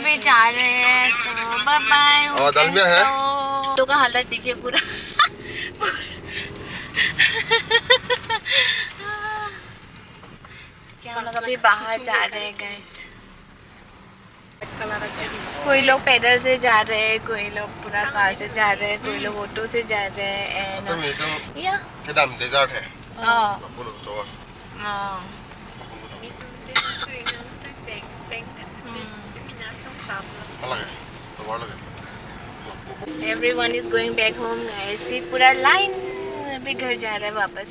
अभी जा रहे हैं तो बाय बाय। और दलमिया है तो का हालत देखिए पूरा क्या हम लोग अभी बाहर जा रहे हैं गाइस। कोई लोग पैदल से जा रहे हैं, कोई लोग पूरा कार से जा रहे हैं, कोई लोग ऑटो से जा रहे हैं। या kedam desert है Everyone is going back home guys। पूरा लाइन अभी घर जा रहा है वापस।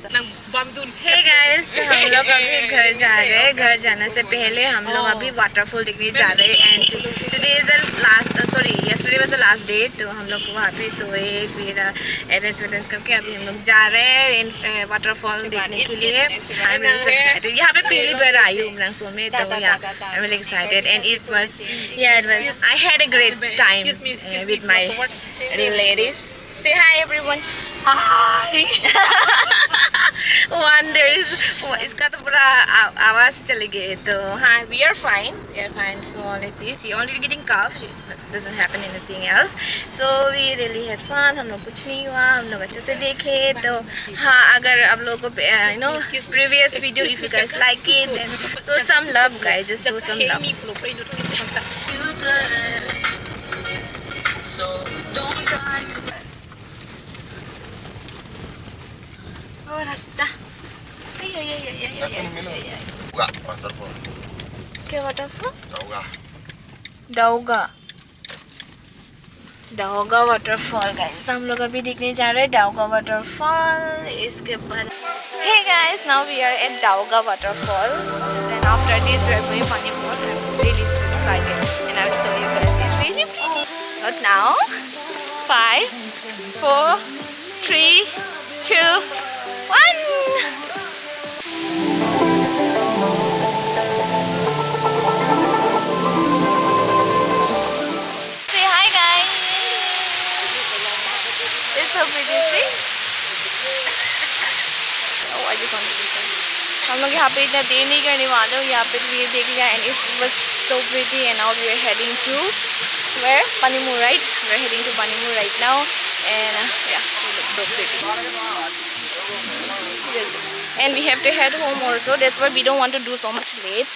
Hey guys, तो हम लोग अभी घर जा रहे हैं। घर जाने से पहले हम लोग अभी वाटरफॉल देखने जा रहे हैं। And today is the last, sorry yesterday was the last day। तो हम लोग वहाँ पे सोए, फिर अरेंजमेंट करके अभी हम लोग जा रहे हैं वाटरफॉल देखने के लिए। यहाँ पे पहली बार आई हूँ मनांगसो में, तो yeah, I'm really excited and it was I had a great time with my ladies। Say hi everyone। Hi। One there is इसका तो पूरा आवाज चले गए। तो हाँ, we are fine so only she only getting cough, she doesn't happen anything else। So we really had fun। हम लोग कुछ नहीं हुआ, हम लोग अच्छे से देखे। तो हाँ, अगर आप लोगों को you know previous video if you guys like it then show some love guys, just show some love। So don't try। रास्ता waterfall क्या waterfall? Daogah Daogah waterfall guys. हम लोग अभी देखने जा रहे हैं दाओगा वाटरफॉल। इसके बाद hey guys, now we are at Daogah waterfall and after this we are going Panimur। I'm really excited and I will show you guys। It's really pretty। But now 5 4 3 2 1। Say hi guys। It's so pretty, see? Oh, I just want to say हम लोग यहाँ पे इतना देर नहीं करने वाले हो। यहाँ पे ये देख लिया and it was so pretty and now we are heading to where? Panimur, right? We are heading to Panimur right now and yeah, it looks so pretty। And we have to head home also, that's why we don't want to do so much late।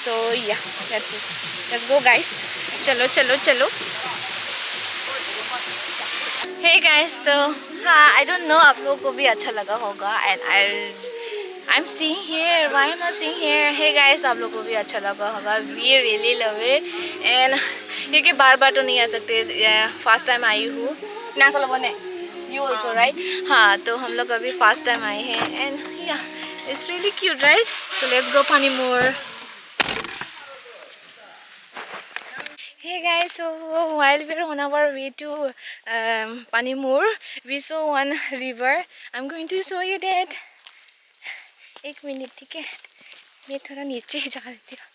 So yeah, that's it। Let's go guys। चलो चलो चलो। Hey guys, तो हाँ, I don't know आप लोगों को भी अच्छा लगा होगा and I'm seeing here, why am I seeing here? Hey guys, आप लोगों को भी अच्छा लगा होगा। We really love it and क्योंकि बार बार तो नहीं आ सकते, फर्स्ट टाइम आई हूँ ना तो लोगों ने You also right? हाँ, तो हम लोग अभी फर्स्ट टाइम आए हैं and yeah, it's really cute, right? So let's go Panimur। Hey guys, so while we're on our way to Panimur, we saw one river। I'm going to show you that। एक minute, ठीक है? मैं थोड़ा नीचे ही जा देती हूँ।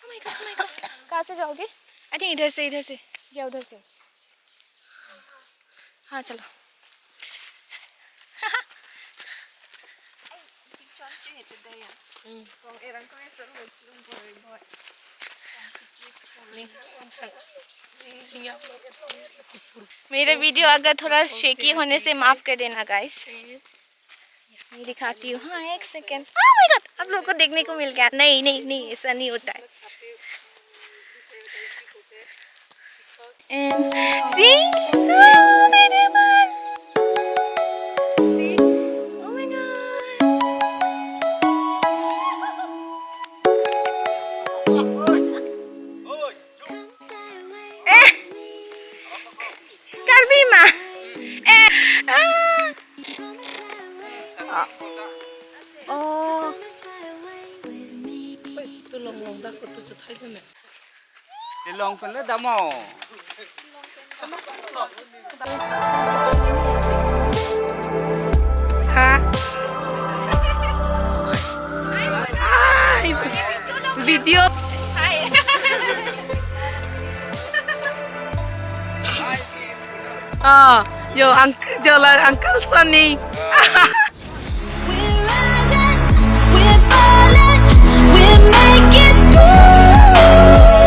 Oh my god, कहाँ से जाओगे? I think इधर से या उधर से? हाँ चलो। मेरे वीडियो अगर थोड़ा शेकी होने से माफ कर देना गाइस। मैं दिखाती हूँ। हाँ, एक सेकेंड। ओह माय गॉड, आप लोगों को देखने को मिल गया। नहीं ऐसा नहीं होता है। And see, so beautiful। See, oh my god। Karbi ma। Oh। Long pala damo। Ha? Hi. Video। Hi। Yo uncle Sunny। We're falling, we're making moves।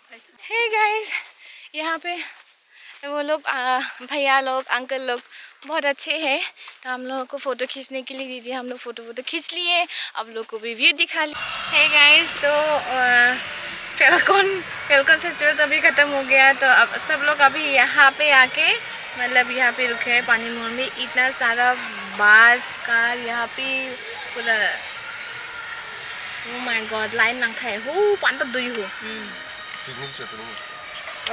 Hey guys, यहाँ पे वो लोग भैया लोग अंकल लोग बहुत अच्छे हैं, तो हम लोगों को फ़ोटो खींचने के लिए दीजिए, हम लोग फ़ोटो खींच लिए, अब लोग को भी व्यू दिखा लिए। हे गाइस, तो फेल्कन फेस्टिवल तो अभी ख़त्म हो गया, तो अब सब लोग अभी यहाँ पे आके मतलब यहाँ पे रुके हैं पानीमुर में। इतना सारा बस कार यहाँ पे पूरा, oh my god, लाइन नंखाए हो पांता दुई हो पिकनिक चटनी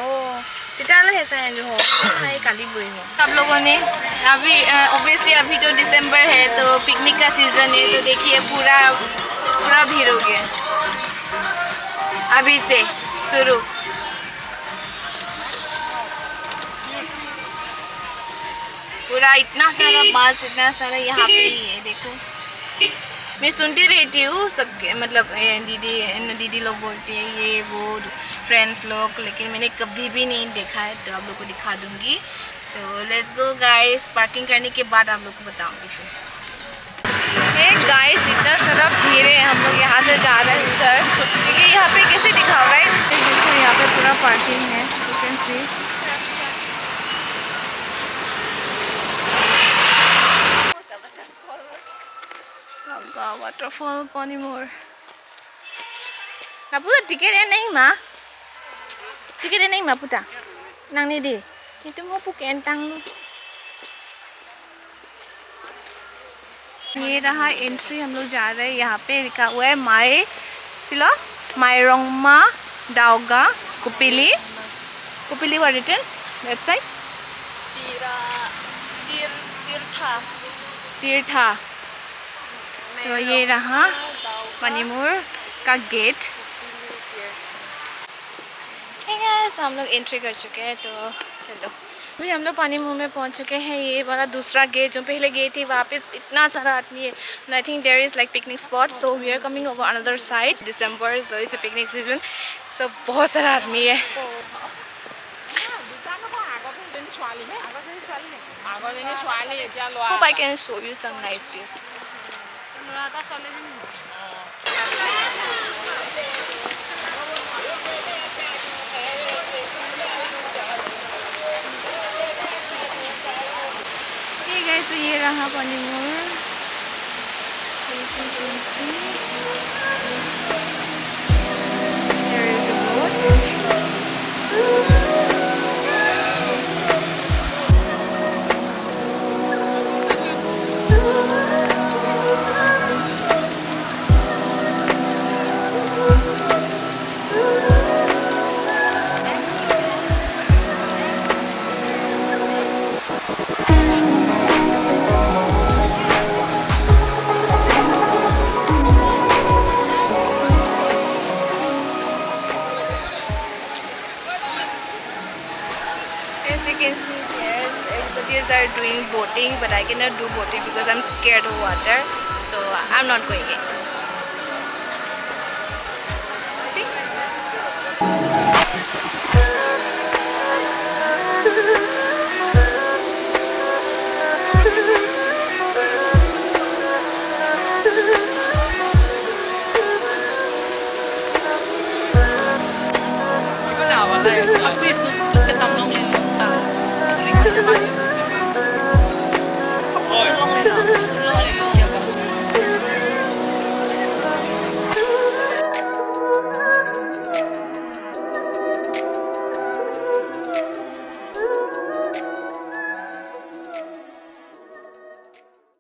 ओह सिटाला है शायद जो हो हाय काली बुई हो। सब लोगों ने अभी ऑब्वियसली अभी तो दिसंबर है तो पिकनिक का सीजन है, तो देखिए पूरा भीड़ हो गया अभी से शुरू। पूरा इतना सारा बस, इतना सारा यहाँ पे ही है। देखो मैं सुनती रहती हूँ सबके, मतलब दीदी लोग बोलती है ये वो फ्रेंड्स लोग, लेकिन मैंने कभी भी नहीं देखा है, तो आप लोग को दिखा दूँगी। So let's go guys, parking करने के बाद आप लोग को बताऊँगी फिर। हे गाइस, इतना सारा भीड़ है, हम लोग यहाँ से जा रहे हैं उधर, क्योंकि यहाँ पे कैसे दिखा रहा है, देखो यहाँ पे पूरा पार्किंग है, you can see. Daogah Waterfall Panimur. Na puta tiket नहीं माँ, tiket नहीं माँ puta, nang ni di, itu mau puken tang. ये रहा एंट्री, हम लोग जा रहे हैं। यहाँ पे लिखा हुआ है Miyungma Daogah Kupili was written that side. तीर्था। तो ये रहा पानीमुर का गेट। ठीक है, हम लोग एंट्री कर चुके हैं, तो चलो अभी हम लोग पानीमुर में पहुंच चुके हैं। ये वाला दूसरा गेट, जो पहले गेट थी वहाँ पे इतना सारा आदमी है। I think there is like picnic spot, so we are coming over another side. December, so it's a picnic season, so बहुत सारा आदमी है। Hope I can show you some nice view. Hey guys, so ये रहा पानीमुर। There is a boat. As you can see here, everybody are doing boating, but I cannot do boating because I'm scared of water, so I'm not going in. See?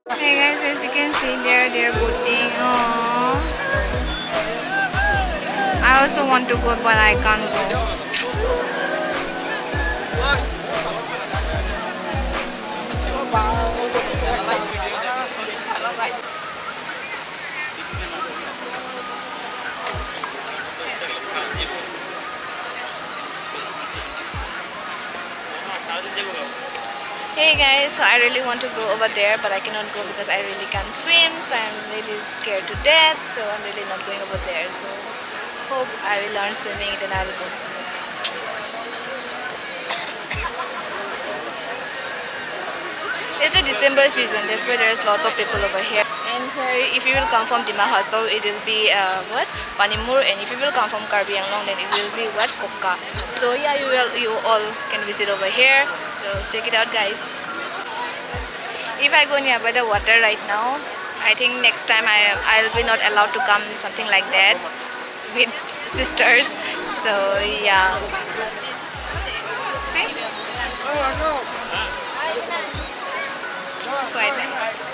Hey guys, as you can see there, they're boating. Aww. I also want to go, but I can't go. Hey guys, so I really want to go over there, but I cannot go because I really can't swim, so I'm really scared to death, so I'm really not going over there. So hope I will learn swimming, then I'll go. It's a December season, that's why there's lots of people over here. And here, if you will come from Dima Hasao, it will be what? Panimur, and if you will come from Karbi Anglong, then it will be what? Kokka. So yeah, you all can visit over here. So check it out, guys. If I go nearby the water right now, I think next time I'll be not allowed to come something like that with sisters. So yeah. See? Quite nice.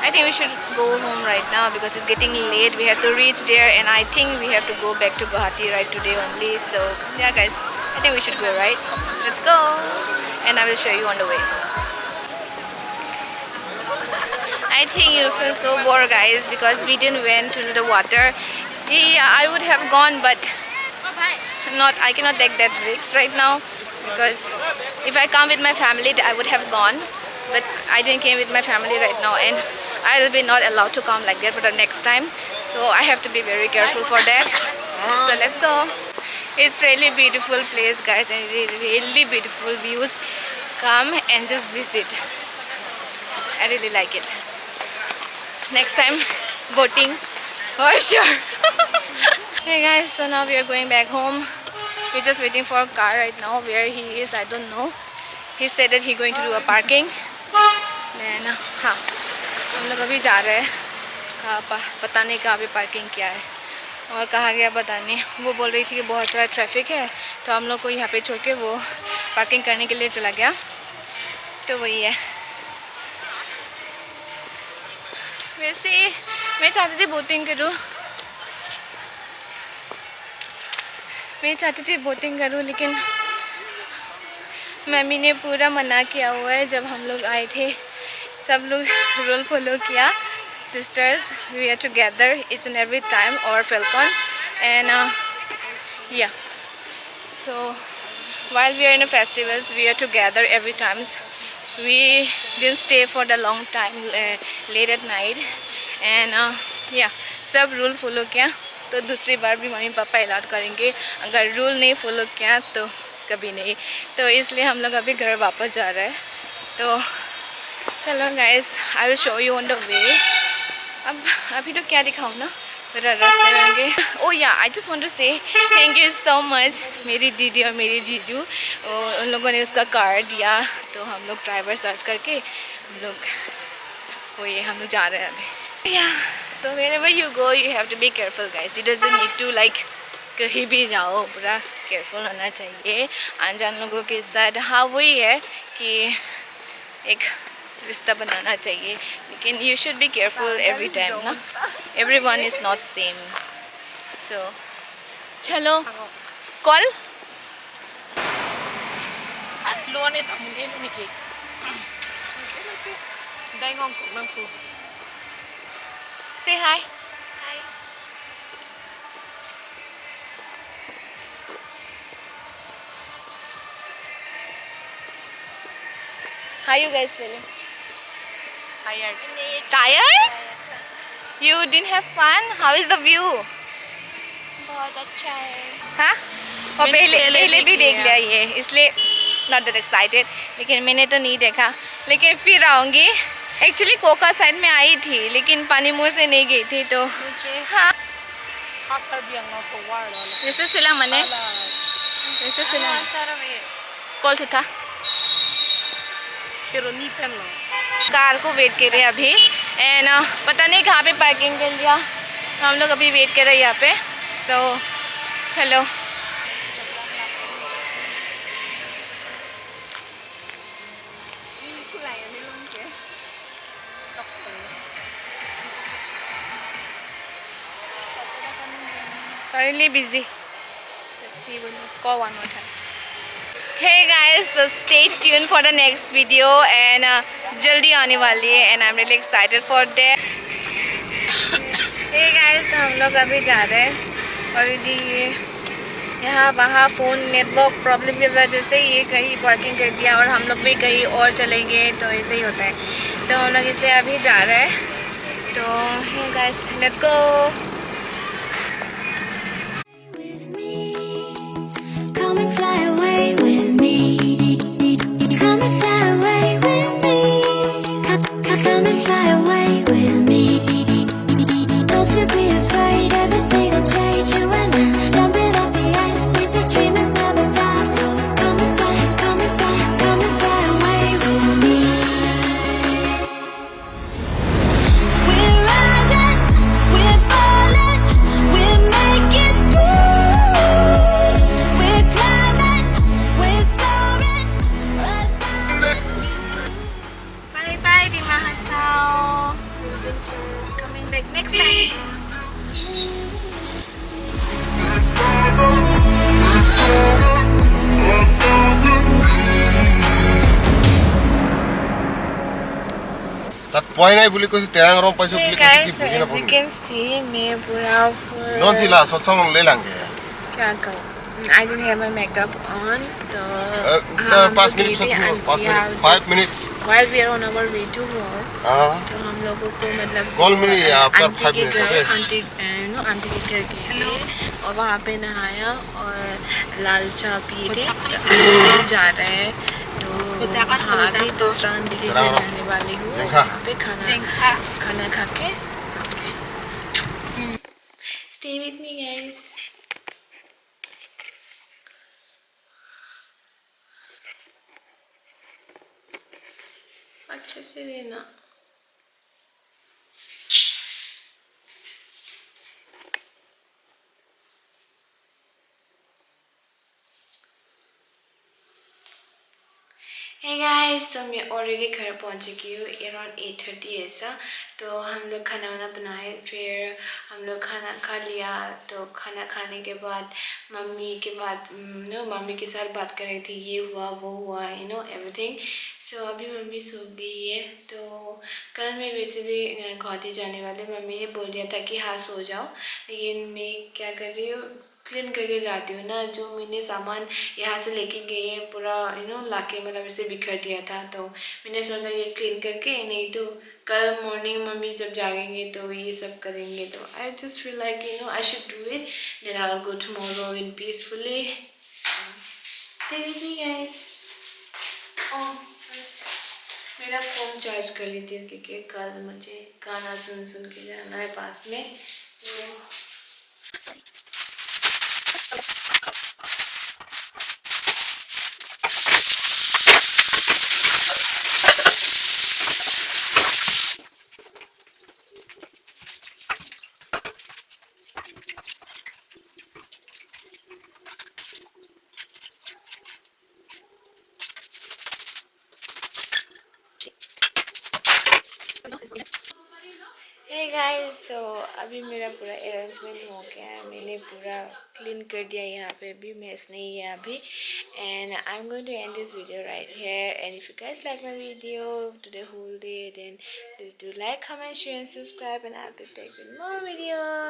I think we should go home right now because it's getting late. We have to reach there, and I think we have to go back to Guwahati right today only. So yeah, guys, I think we should go, right? Let's go, and I will show you on the way. I think you feel so bored, guys, because we didn't went to the water. Yeah, I would have gone, but I cannot take that risk right now, because if I come with my family, I would have gone. But I didn't came with my family right now, and I will be not allowed to come like that for the next time. So I have to be very careful for that. So let's go. It's really beautiful place, guys, and really beautiful views. Come and just visit. I really like it. Next time, boating for sure. Hey guys, so now we are going back home. We're just waiting for a car right now. Where he is, I don't know. He said that he's going to do a parking. Then हाँ, हम लोग अभी जा रहे हैं. पता नहीं कहाँ पे पार्किंग किया है और कहाँ गया पता नहीं. वो बोल रही थी कि बहुत सारा ट्रैफिक है, तो हम लोग को यहाँ पे छोड़ के वो पार्किंग करने के लिए चला गया. तो वही है. वैसे मैं चाहती थी बोटिंग करूँ. मैं चाहती थी बोटिंग करूँ, लेकिन मम्मी ने पूरा मना किया हुआ है. जब हम लोग आए थे, सब लोग रूल फॉलो किया. Sisters, we are together each and every time, or Falcon, and yeah. So while we are in the festivals, we are together every time. We didn't stay for the long time, late at night, and yeah, सब rule follow किया. तो दूसरी बार भी mummy papa allowed करेंगे. अगर rule नहीं follow किया तो कभी नहीं. तो इसलिए हम लोग अभी घर वापस जा रहे हैं. तो चलो guys, I will show you on the way. अब अभी तो क्या दिखाऊँ ना, मेरा रास्ते रहेंगे. ओह या, आई जस्ट वांट टू से थैंक यू सो मच मेरी दीदी और मेरी जीजू. उन लोगों ने उसका कार्ड दिया, तो हम लोग ड्राइवर सर्च करके हम लोग जा रहे हैं अभी. या सो wherever you go, you have to be careful, guys. You doesn't need to like कहीं भी जाओ पूरा केयरफुल होना चाहिए अनजान लोगों के साथ. हाँ, वही है कि एक रिश्ता बनाना चाहिए, लेकिन you should be careful every time ना. Everyone is not same. So चलो कॉल लोने था मुझे नहीं की दाइंगों को नंपू. Say hi. Hi. How you guys feeling? tired. Tired? You didn't have fun? How is the view? बहुत अच्छा है. हाँ? और पहले भी देख लिया. लिया ये, इसलिए not that excited. लेकिन मैंने तो नहीं देखा, लेकिन फिर आऊँगी. एक्चुअली कोका साइड में आई थी, लेकिन पानीमुर से नहीं गई थी. तो मुझे हाँ, आप कर भी अंगों को वार डालो. जैसे सिला मने जैसे सिला सारा में कॉल था. खिरोनी पहन लो. कार को वेट कर रहे हैं अभी, एंड पता नहीं कहाँ पे पार्किंग कर लिया. हम लोग अभी वेट कर रहे हैं यहाँ पे. सो चलो. Currently busy. Let's see, let's call one more time. Hey guys, so stay tuned for the next video, and जल्दी आने वाली है, and I'm really excited for that. Hey guys, हम लोग अभी जा रहे हैं और ये यहाँ वहाँ फ़ोन नेटवर्क प्रॉब्लम की वजह से ये कहीं पार्किंग कर दिया और हम लोग भी कहीं और चलेंगे, तो ऐसे ही होता है. तो हम लोग इसलिए अभी जा रहे हैं. तो hey guys, let's go. Come and fly away with me. Come and fly away with me. Come and fly away. Point I believe because Terang Rom Pasu Hey believe guys, so because as you can see, मैं पूरा full don't see la so chong le lang ke. क्या कहूँ? I didn't have my makeup on, तो The हम past लोग minutes gate and past we minute have 5 just minutes. while we are on our way to work, तो हम लोगों को मतलब Call me after आंटी 5 के minutes, घर okay? आंटी के घर गए थे और वहाँ पे नहाया और लाल चाय पी थे तो हम लोग जा रहे हैं तो हाँ अभी दूसरा आंटी के घर जाने वाली हूँ वहाँ पे खाना खा के जाऊँगी. Stay with me guys. अच्छे से लेना. Hey guys, तो मैं ऑलरेडी घर पहुंच चुकी हूँ अराउंड 8:30 ऐसा. तो हम लोग खाना वाना बनाए फिर हम लोग खाना खा लिया. तो खाना खाने के बाद मम्मी के साथ बात कर रही थी ये हुआ वो हुआ एवरीथिंग. सो अभी मम्मी सो गई है. तो कल मैं वैसे भी गुवाहाटी जाने वाले मम्मी ने बोल दिया था कि हाँ सो जाओ लेकिन मैं क्या कर रही हूँ क्लीन करके जाती हूँ ना. जो मैंने सामान यहाँ से लेके गई है पूरा लाके मतलब ऐसे बिखर दिया था. तो मैंने सोचा ये क्लीन करके नहीं तो कल मॉर्निंग मम्मी जब जागेंगे तो ये सब करेंगे. तो I just feel like I should do it then I will go tomorrow in peacefully. Stay with me guys. Oh बस मेरा फ़ोन चार्ज कर लेती हूँ क्योंकि कल मुझे गाना सुन के जाना है पास में. तो हे गाइस, सो अभी मेरा पूरा अरेंजमेंट हो गया है. मैंने पूरा क्लीन कर दिया. यहाँ पे भी मैस नहीं है अभी. And I am going to end this video right here. And if you guys like my video today whole day then please do like, comment, share and subscribe and I'll be back with more videos.